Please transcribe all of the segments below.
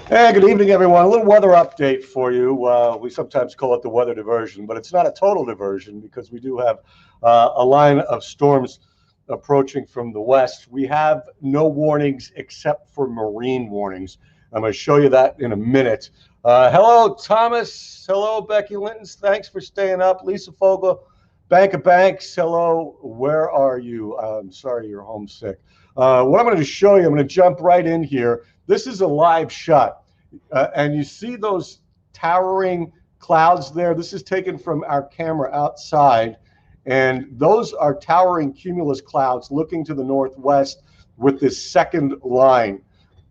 Hey, good evening, everyone. A little weather update for you. We sometimes call it the weather diversion, but it's not a total diversion because we do have a line of storms approaching from the west. We have no warnings except for marine warnings. I'm going to show you that in a minute. Hello, Thomas. Hello, Becky Lintons. Thanks for staying up. Lisa Fogel, Bank of Banks. Hello. Where are you? I'm sorry you're homesick. What I'm going to show you, I'm going to jump right in here. This is a live shot. And you see those towering clouds there. This is taken from our camera outside. And those are towering cumulus clouds looking to the northwest with this second line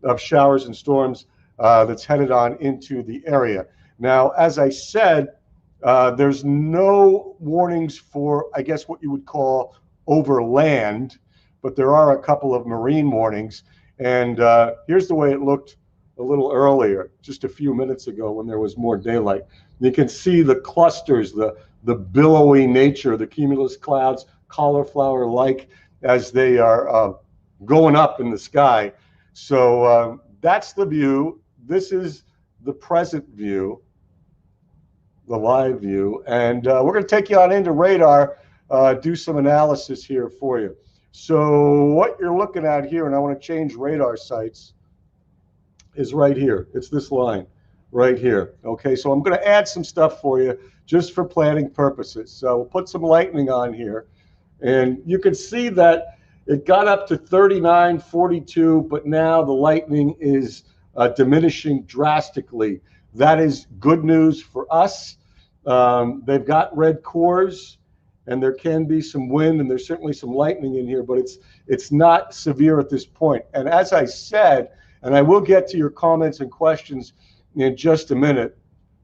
of showers and storms that's headed on into the area. Now, as I said, there's no warnings for, I guess, what you would call over land, but there are a couple of marine warnings. And here's the way it looked a little earlier, just a few minutes ago when there was more daylight. You can see the clusters, the billowy nature, the cumulus clouds, cauliflower-like as they are going up in the sky. So that's the view. This is the present view, the live view. And we're going to take you on into radar, do some analysis here for you. So what you're looking at here, and I want to change radar sites, is right here. It's this line right here. Okay, so I'm going to add some stuff for you just for planning purposes. So we'll put some lightning on here, and you can see that it got up to 39, 42, but now the lightning is diminishing drastically. That is good news for us. They've got red cores, and there can be some wind, and there's certainly some lightning in here, but it's not severe at this point. And as I said, and I will get to your comments and questions in just a minute.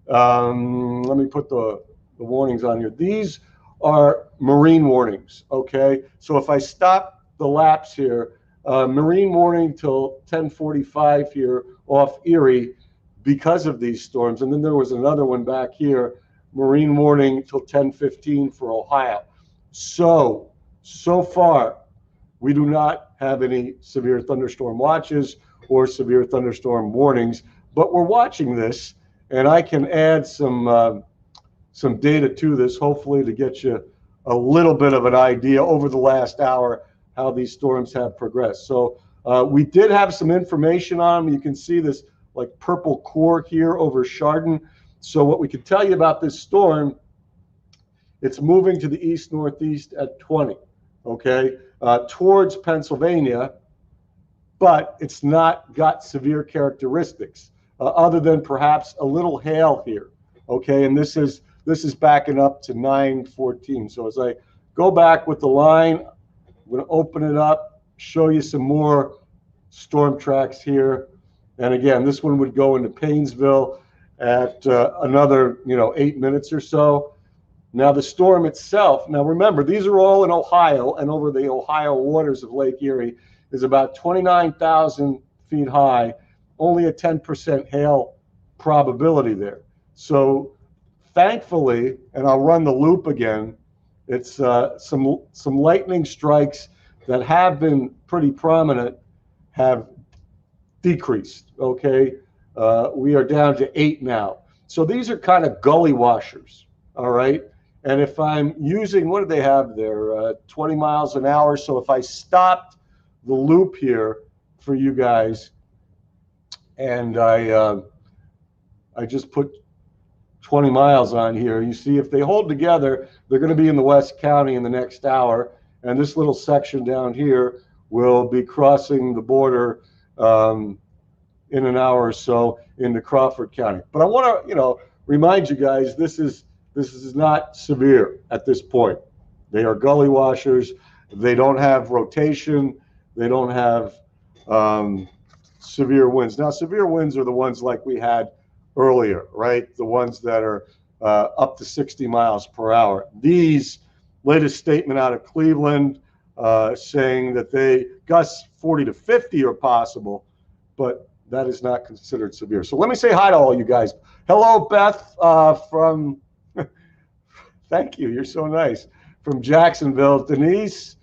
Let me put the warnings on here. These are marine warnings, okay? So if I stop the lapse here, marine warning till 10:45 here off Erie because of these storms. And then there was another one back here, marine warning till 10:15 for Ohio. So far, we do not have any severe thunderstorm watches or severe thunderstorm warnings, but we're watching this, and I can add some data to this, hopefully to get you a little bit of an idea over the last hour how these storms have progressed. So we did have some information on them. You can see this like purple core here over Chardon. So what we can tell you about this storm, it's moving to the east-northeast at 20, okay, towards Pennsylvania, but it's not got severe characteristics other than perhaps a little hail here, okay? And this is backing up to 9:14. So as I go back with the line, I'm going to open it up, show you some more storm tracks here. And again, this one would go into Paynesville at another 8 minutes or so. Now the storm itself, now remember, these are all in Ohio, and over the Ohio waters of Lake Erie is about 29,000 feet high, only a 10% hail probability there. So thankfully, and I'll run the loop again, it's some lightning strikes that have been pretty prominent have decreased, okay? We are down to 8 now. So these are kind of gully washers, all right? And if I'm using, what do they have there? 20 miles an hour. So if I stopped the loop here for you guys, and I just put 20 miles on here, you see if they hold together, they're going to be in the West County in the next hour, and this little section down here will be crossing the border in an hour or so into Crawford County. But I want to, remind you guys, this is not severe at this point. They are gully washers. They don't have rotation. They don't have severe winds. Now, severe winds are the ones like we had earlier, right? The ones that are up to 60 miles per hour. These latest statement out of Cleveland saying that gusts 40 to 50 are possible, but that is not considered severe. So let me say hi to all you guys. Hello, Beth from, thank you, you're so nice, from Jacksonville. Denise,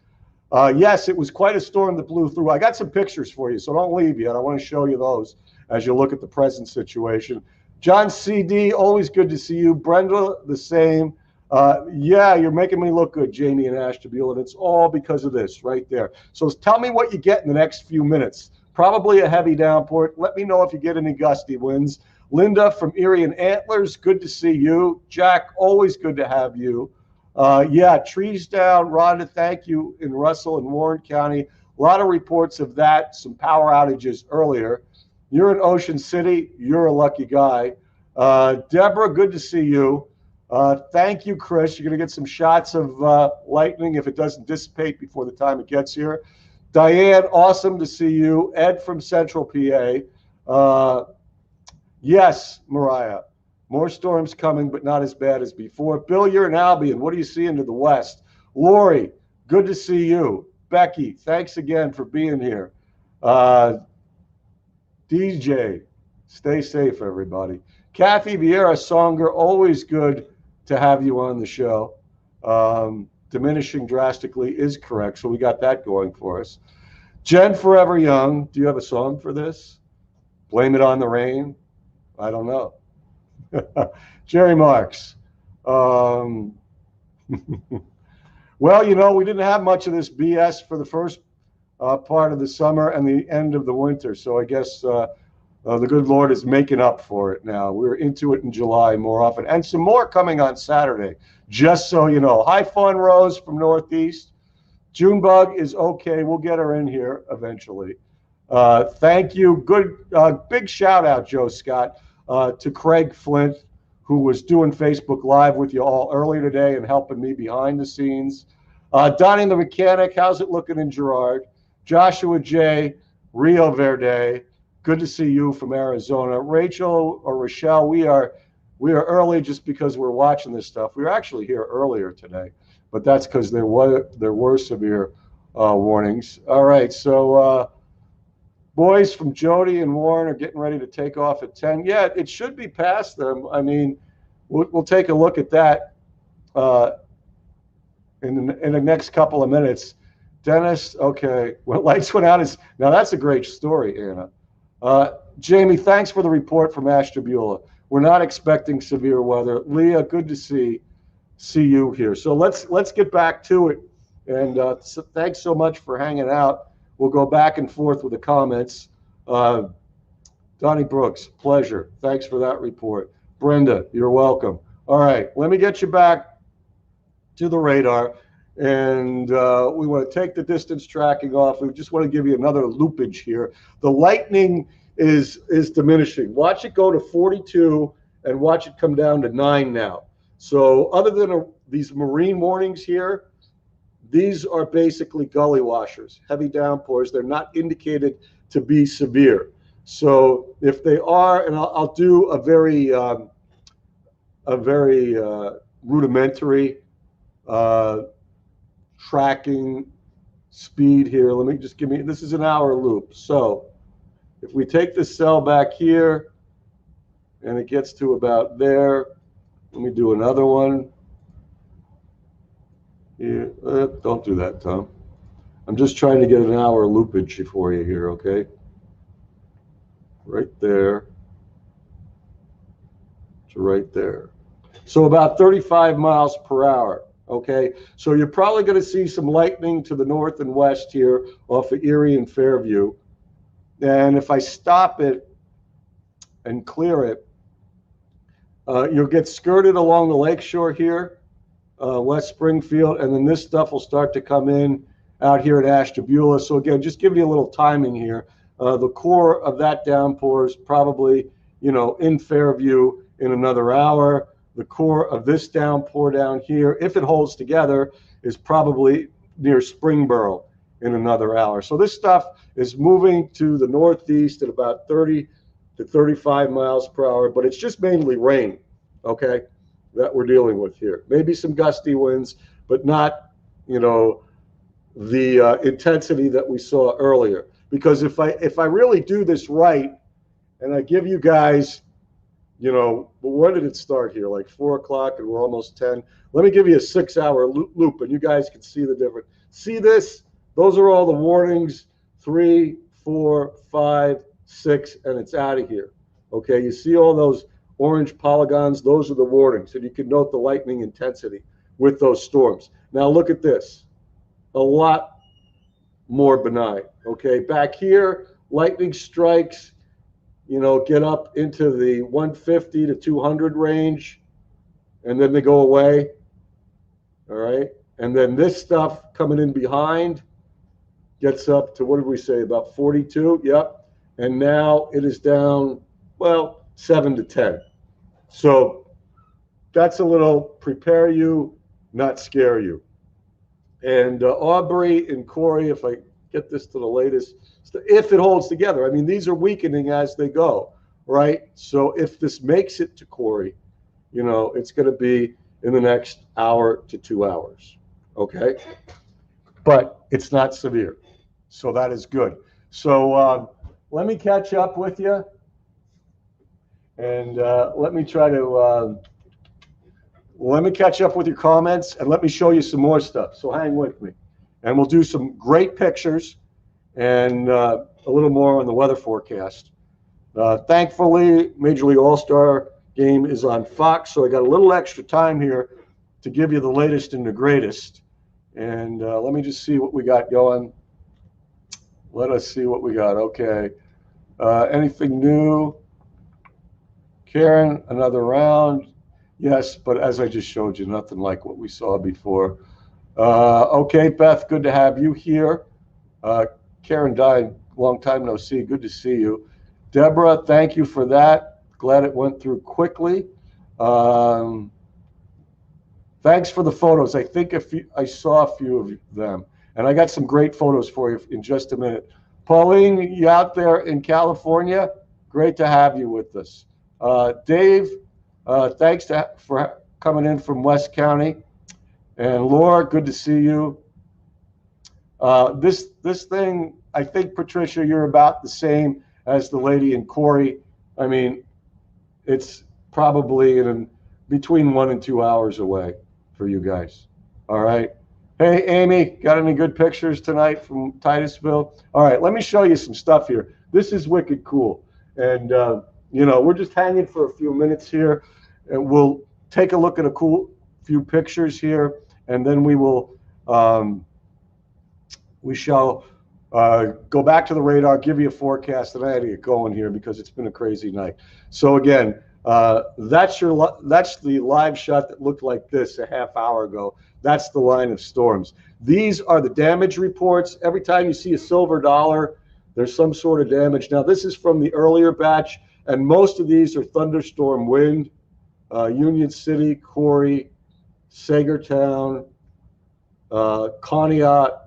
yes, it was quite a storm that blew through. I got some pictures for you, so don't leave yet. I want to show you those as you look at the present situation. John CD, always good to see you. Brenda, the same. Yeah, you're making me look good, Jamie and Ashtabula, and it's all because of this right there. So tell me what you get in the next few minutes. Probably a heavy downpour. Let me know if you get any gusty winds. Linda from Erie and Antlers, good to see you. Jack, always good to have you. Yeah, trees down. Rhonda, thank you, in Russell and Warren County. A lot of reports of that, some power outages earlier. You're in Ocean City. You're a lucky guy. Deborah, good to see you. Thank you, Chris. You're going to get some shots of lightning if it doesn't dissipate before the time it gets here. Diane, awesome to see you. Ed from Central PA. Yes, Mariah. More storms coming, but not as bad as before. Bill, you're in Albion. What do you see into the west? Lori, good to see you. Becky, thanks again for being here. DJ, stay safe, everybody. Kathy Vieira Songer, always good to have you on the show. Diminishing drastically is correct, so we got that going for us. Jen Forever Young, do you have a song for this? Blame It on the Rain? I don't know. Jerry Marks. Well, you know, we didn't have much of this BS for the first part of the summer and the end of the winter, so I guess the good Lord is making up for it now. We're into it in July more often, and some more coming on Saturday, just so you know. Hi, Fun Rose from Northeast. Junebug is okay. We'll get her in here eventually. Thank you. Good, big shout out, Joe Scott, to Craig Flint, who was doing Facebook Live with you all earlier today and helping me behind the scenes. Donnie the Mechanic, how's it looking in Girard? Joshua J, Rio Verde, good to see you from Arizona. Rachel or Rochelle, we are early just because we're watching this stuff. We were actually here earlier today, but that's because there were severe warnings. All right, so boys from Jody and Warren are getting ready to take off at 10. Yeah, it should be past them. I mean, we'll take a look at that in the next couple of minutes. Dennis, okay, well, lights went out. Now that's a great story, Anna. Jamie, thanks for the report from Ashtabula. We're not expecting severe weather. Leah, good to see you here. So let's get back to it. And so thanks so much for hanging out. We'll go back and forth with the comments. Donnie Brooks, pleasure. Thanks for that report. Brenda, you're welcome. All right, let me get you back to the radar. And we want to take the distance tracking off. We just want to give you another loopage here. The lightning is diminishing. Watch it go to 42 and watch it come down to 9 now. So other than these marine warnings here, these are basically gully washers, heavy downpours. They're not indicated to be severe. So if they are, and I'll do a very rudimentary tracking speed here. Let me just this is an hour loop. So if we take this cell back here and it gets to about there, let me do another one. Yeah, don't do that, Tom. I'm just trying to get an hour loopage for you here, okay? Right there to right there. So about 35 miles per hour. Okay, so you're probably going to see some lightning to the north and west here off of Erie and Fairview. And if I stop it and clear it, you'll get skirted along the lakeshore here, West Springfield, and then this stuff will start to come in out here at Ashtabula. So again, just giving you a little timing here. The core of that downpour is probably, in Fairview in another hour. The core of this downpour down here, if it holds together, is probably near Springboro in another hour. So this stuff is moving to the northeast at about 30 to 35 miles per hour, but it's just mainly rain, okay, that we're dealing with here. Maybe some gusty winds, but not, the intensity that we saw earlier. Because if I really do this right, and I give you guys, you know, when did it start here? Like 4 o'clock, and we're almost 10. Let me give you a 6-hour loop, and you guys can see the difference. See this? Those are all the warnings. 3, 4, 5, 6, and it's out of here. Okay, you see all those orange polygons? Those are the warnings, and you can note the lightning intensity with those storms. Now look at this. A lot more benign. Okay, back here, lightning strikes, you know, get up into the 150 to 200 range, and then they go away. All right, and then this stuff coming in behind gets up to, what did we say, about 42? Yep, and now it is down, well, 7 to 10. So that's a little prepare you, not scare you. And Aubrey and Corey, if I get this to the latest, if it holds together. I mean, these are weakening as they go, right? So if this makes it to Corey, you know, it's going to be in the next hour to 2 hours, okay? But it's not severe, so that is good. So let me catch up with you, and let me try to let me catch up with your comments, and let me show you some more stuff. So hang with me, and we'll do some great pictures and a little more on the weather forecast. Thankfully, Major League All-Star game is on Fox, so I got a little extra time here to give you the latest and the greatest. And let me just see what we got going. Let us see what we got. Okay. Anything new? Karen, another round. Yes, but as I just showed you, nothing like what we saw before. Okay, Beth, good to have you here. Karen died, long time no see. Good to see you. Deborah, thank you for that. Glad it went through quickly. Thanks for the photos. I think I saw a few of them, and I got some great photos for you in just a minute. Pauline, you out there in California? Great to have you with us. Dave, thanks for coming in from West County. And Laura, good to see you. This thing, I think, Patricia, you're about the same as the lady in Corey. I mean, it's probably in between 1 and 2 hours away for you guys. All right. Hey, Amy, got any good pictures tonight from Titusville? All right, let me show you some stuff here. This is wicked cool. And, you know, we're just hanging for a few minutes here, and we'll take a look at a cool few pictures here, and then we will, we shall go back to the radar, give you a forecast, and I had to get going here because it's been a crazy night. So again, that's the live shot that looked like this a half hour ago. That's the line of storms. These are the damage reports. Every time you see a silver dollar, there's some sort of damage. Now, this is from the earlier batch, and most of these are thunderstorm wind. Union City, Corey, Sagertown, Conneaut,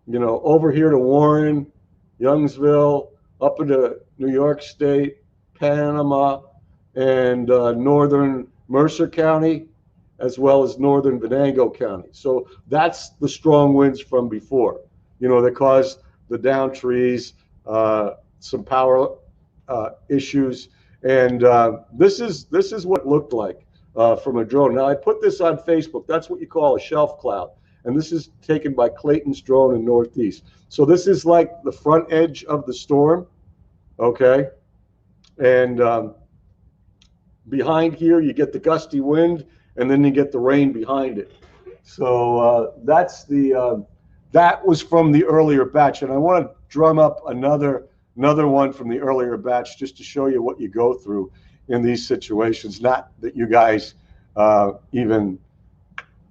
you know, over here to Warren, Youngsville, up into New York State, Panama, and northern Mercer County, as well as northern Venango County. So that's the strong winds from before, you know, that caused the down trees, some power issues. And this is what it looked like from a drone. Now, I put this on Facebook. That's what you call a shelf cloud. And this is taken by Clayton's drone in Northeast. So this is like the front edge of the storm, okay? And behind here, you get the gusty wind, and then you get the rain behind it. So that's the that was from the earlier batch. And I want to drum up another one from the earlier batch just to show you what you go through in these situations. Not that you guys even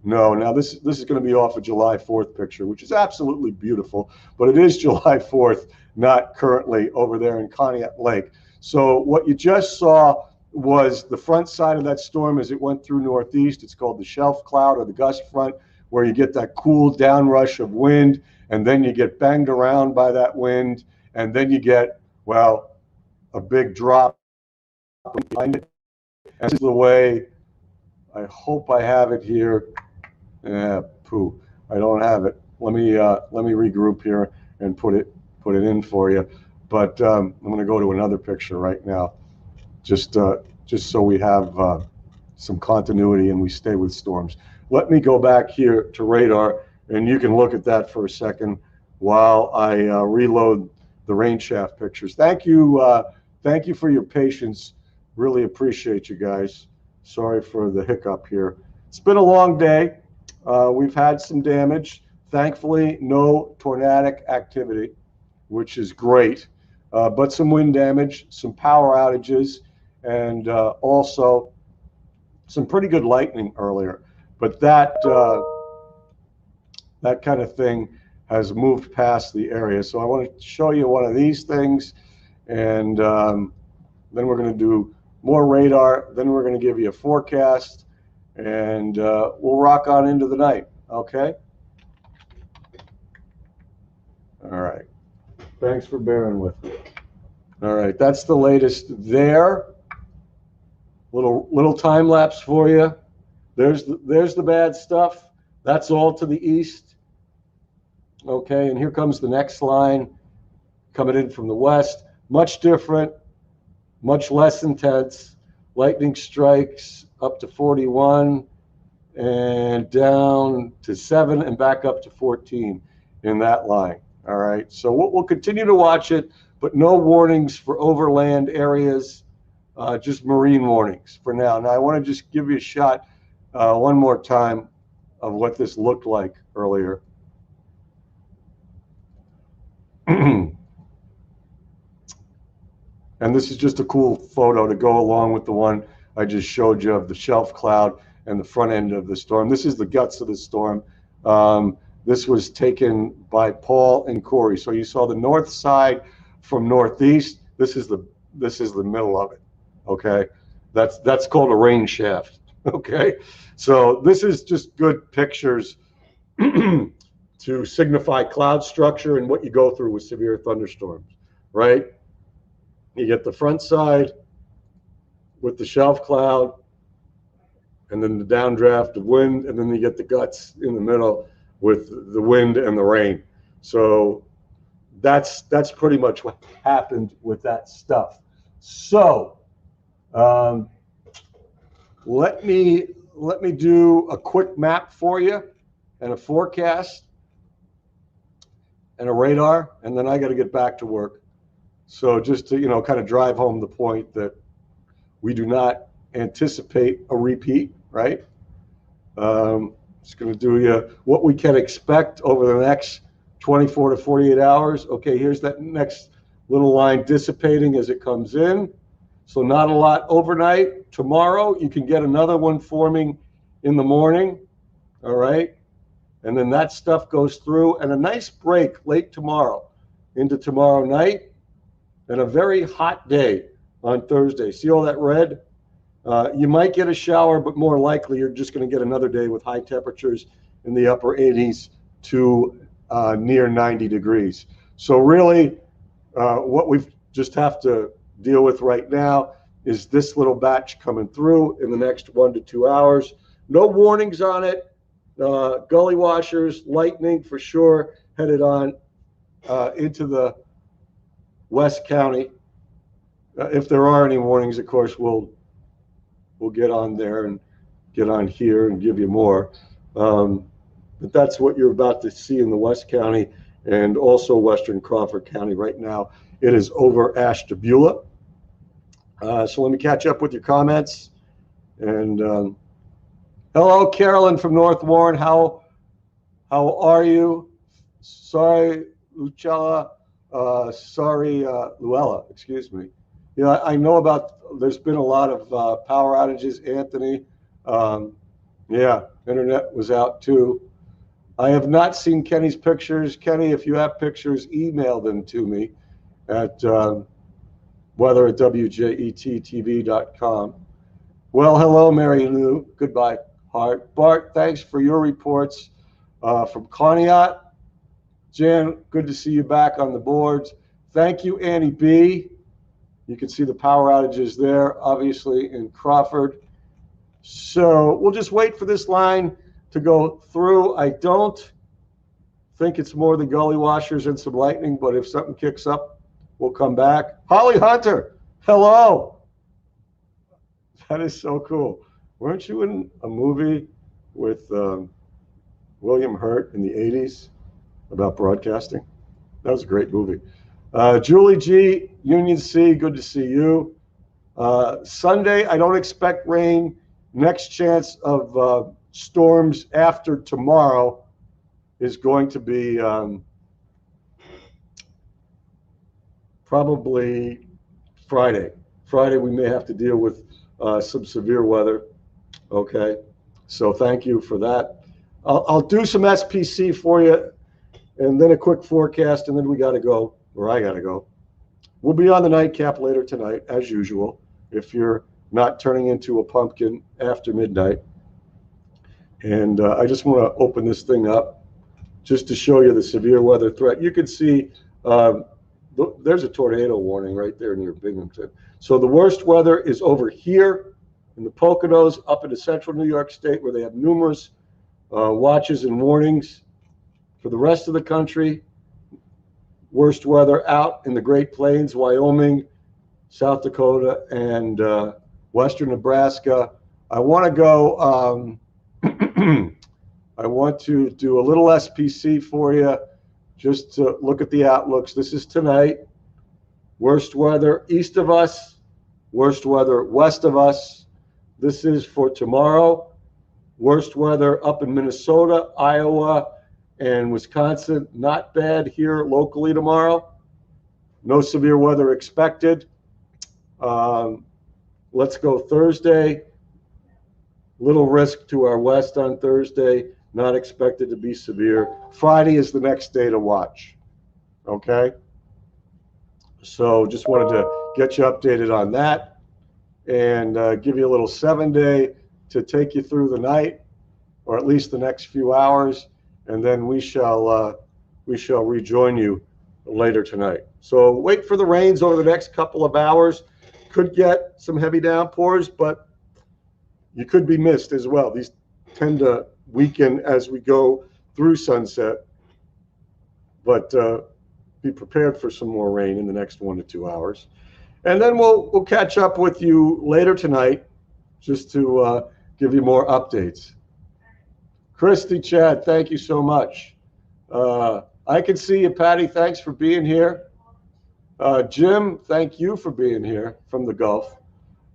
know. Now, this is going to be off a July 4th picture, which is absolutely beautiful, but it is July 4th, not currently over there in Conneaut Lake. So what you just saw was the front side of that storm as it went through Northeast. It's called the shelf cloud or the gust front, where you get that cool downrush of wind, and then you get banged around by that wind, and then you get, well, a big drop behind it. And this is the way, I hope I have it here. Pooh, I don't have it. Let me regroup here and put it in for you. But I'm going to go to another picture right now, just so we have some continuity and we stay with storms. Let me go back here to radar, and you can look at that for a second while I reload the rain shaft pictures. Thank you for your patience. Really appreciate you guys. Sorry for the hiccup here. It's been a long day. We've had some damage. Thankfully, no tornadic activity, which is great, but some wind damage, some power outages, and also some pretty good lightning earlier. But that kind of thing has moved past the area. So I want to show you one of these things, and then we're going to do more radar. Then we're going to give you a forecast, and we'll rock on into the night. Okay? All right. Thanks for bearing with me. All right, that's the latest there. Little time lapse for you. There's the bad stuff. That's all to the east. Okay, and here comes the next line coming in from the west. Much different, much less intense. Lightning strikes up to 41 and down to 7 and back up to 14 in that line. All right, so we'll continue to watch it, but no warnings for overland areas, just marine warnings for now. Now, I want to just give you a shot one more time of what this looked like earlier. And this is just a cool photo to go along with the one I just showed you of the shelf cloud and the front end of the storm. This is the guts of the storm. This was taken by Paul and Corey. So you saw the north side from northeast. This is the middle of it. Okay, that's called a rain shaft. Okay, so this is just good pictures to signify cloud structure and what you go through with severe thunderstorms. Right, you get the front side with the shelf cloud, and then the downdraft of wind, and then you get the guts in the middle with the wind and the rain. So that's pretty much what happened with that stuff. So let me do a quick map for you and a forecast and a radar, and then I got to get back to work. So just to kind of drive home the point that we do not anticipate a repeat, right? It's going to do you what we can expect over the next 24 to 48 hours. Okay, here's that next little line dissipating as it comes in. So not a lot overnight. Tomorrow, you can get another one forming in the morning, all right? And then that stuff goes through, and a nice break late tomorrow into tomorrow night, and a very hot day on Thursday. See all that red? You might get a shower, but more likely you're just going to get another day with high temperatures in the upper 80s to near 90 degrees. So really, what we just have to deal with right now is this little batch coming through in the next 1 to 2 hours. No warnings on it. Gully washers, lightning for sure, headed on into the West County. If there are any warnings, of course, we'll get on there and get on here and give you more. But that's what you're about to see in the West County and also Western Crawford County right now. It is over Ashtabula. So let me catch up with your comments. And hello, Carolyn from North Warren. How are you? Sorry, Lucella. Sorry, Luella. Excuse me. You know, I know there's been a lot of power outages, Anthony. Yeah, internet was out too. I have not seen Kenny's pictures. Kenny, if you have pictures, email them to me at weather@wjettv.com. Well, hello, Mary Lou. Goodbye, Hart. Bart, thanks for your reports from Conneaut. Jan, good to see you back on the boards. Thank you, Annie B. You can see the power outages there, obviously, in Crawford. So we'll just wait for this line to go through. I don't think it's more than gully washers and some lightning, but if something kicks up, we'll come back. Holly Hunter, hello. That is so cool. Weren't you in a movie with William Hurt in the 80s about broadcasting? That was a great movie. Julie G, Union C, good to see you. Sunday, I don't expect rain. Next chance of storms after tomorrow is going to be probably Friday. Friday, we may have to deal with some severe weather. Okay, so thank you for that. I'll do some SPC for you, and then a quick forecast, and then we got to go, or I got to go. We'll be on the nightcap later tonight, as usual, if you're not turning into a pumpkin after midnight. And I just want to open this thing up just to show you the severe weather threat. You can see there's a tornado warning right there near Binghamton. So the worst weather is over here in the Poconos, up into central New York State, where they have numerous watches and warnings. For the rest of the country, worst weather out in the Great Plains, Wyoming, South Dakota, and western Nebraska. I want to go, I want to do a little SPC for you, just to look at the outlooks. This is tonight. Worst weather east of us, worst weather west of us. This is for tomorrow. Worst weather up in Minnesota, Iowa, and Wisconsin. Not bad here locally tomorrow. No severe weather expected. Let's go Thursday. Little risk to our west on Thursday. Not expected to be severe. Friday is the next day to watch. Okay? So just wanted to get you updated on that and give you a little 7-day to take you through the night, or at least the next few hours, and then we shall rejoin you later tonight. So wait for the rains over the next couple of hours. Could get some heavy downpours, but you could be missed as well. These tend to weaken as we go through sunset, but be prepared for some more rain in the next 1 to 2 hours. And then we'll catch up with you later tonight just to give you more updates. Christy, Chad, thank you so much. I can see you, Patty. Thanks for being here. Jim, thank you for being here from the Gulf.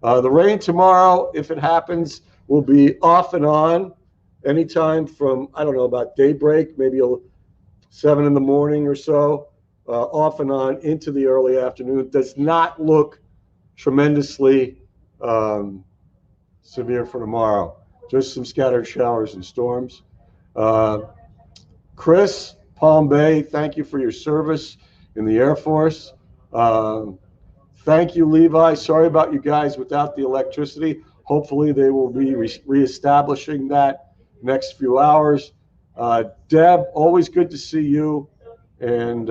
The rain tomorrow, if it happens, will be off and on anytime from, I don't know, about daybreak, maybe 7 in the morning or so, off and on into the early afternoon. It does not look tremendously severe for tomorrow. Just some scattered showers and storms. Chris, Palm Bay, thank you for your service in the Air Force. Thank you, Levi. Sorry about you guys without the electricity. Hopefully they will be reestablishing that next few hours. Deb, always good to see you. And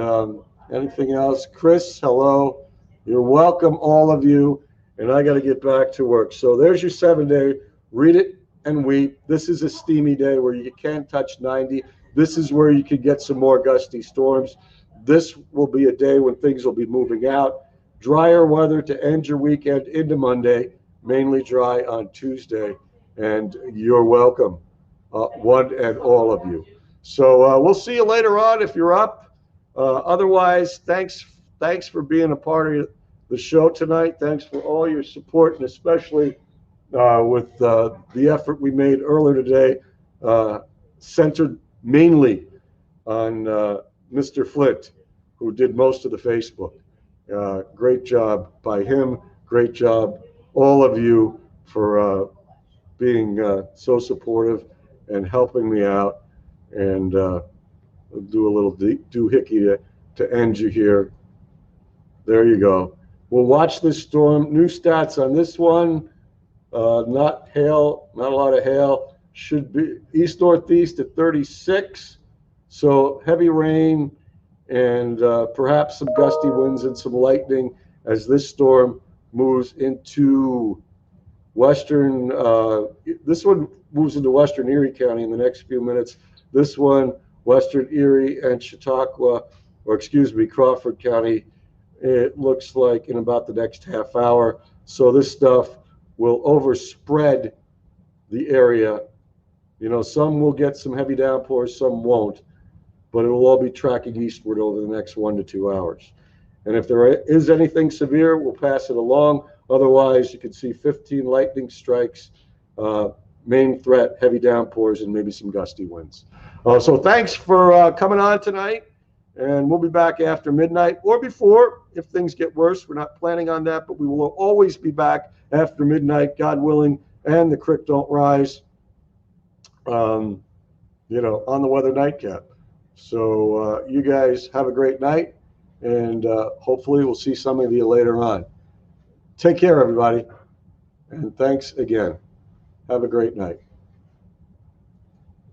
anything else? Chris, hello. You're welcome, all of you. And I got to get back to work. So there's your 7-day. Read it and weep. This is a steamy day where you can't touch 90. This is where you could get some more gusty storms. This will be a day when things will be moving out. Drier weather to end your weekend into Monday, mainly dry on Tuesday. And you're welcome, one and all of you. So we'll see you later on if you're up. Otherwise, thanks for being a part of the show tonight. Thanks for all your support, and especially with the effort we made earlier today, centered mainly on Mr. Flint, who did most of the Facebook. Great job by him. Great job, all of you, for being so supportive and helping me out. And do a little doohickey to end you here. There you go. We'll watch this storm. New stats on this one. Not hail, not a lot of hail. Should be east-northeast at 36. So heavy rain and perhaps some gusty winds and some lightning as this storm moves into western. This one moves into western Erie County in the next few minutes. This one, western Erie and Chautauqua, or excuse me, Crawford County it looks like, in about the next half hour. So this stuff will overspread the area. You know, some will get some heavy downpours, some won't, but it will all be tracking eastward over the next 1 to 2 hours. And if there is anything severe, we'll pass it along. Otherwise, you can see 15 lightning strikes, main threat, heavy downpours, and maybe some gusty winds. So thanks for coming on tonight. And we'll be back after midnight or before if things get worse. We're not planning on that, but we will always be back after midnight, God willing, and the creek don't rise, you know, on the Weather Nightcap. So you guys have a great night, and hopefully we'll see some of you later on. Take care, everybody, and thanks again. Have a great night.